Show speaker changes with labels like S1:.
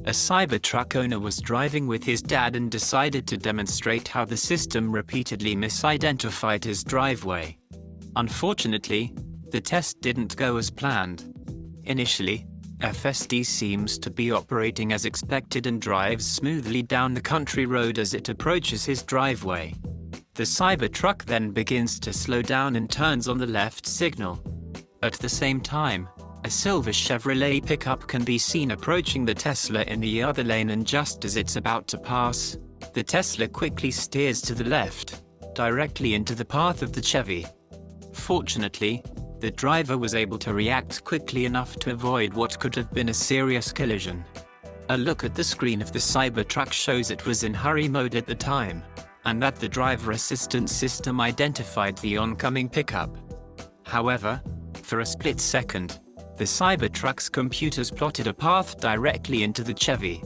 S1: A Cybertruck owner was driving with his dad and decided to demonstrate how the system repeatedly misidentified his driveway. Unfortunately, the test didn't go as planned. Initially, FSD seems to be operating as expected and drives smoothly down the country road as it approaches his driveway. The Cybertruck then begins to slow down and turns on the left signal. At the same time, a silver Chevrolet pickup can be seen approaching the Tesla in the other lane, and just as it's about to pass, the Tesla quickly steers to the left, directly into the path of the Chevy. Fortunately, the driver was able to react quickly enough to avoid what could have been a serious collision. A look at the screen of the Cybertruck shows it was in hurry mode at the time, and that the driver assistance system identified the oncoming pickup. However, for a split second, the Cybertruck's computers plotted a path directly into the Chevy.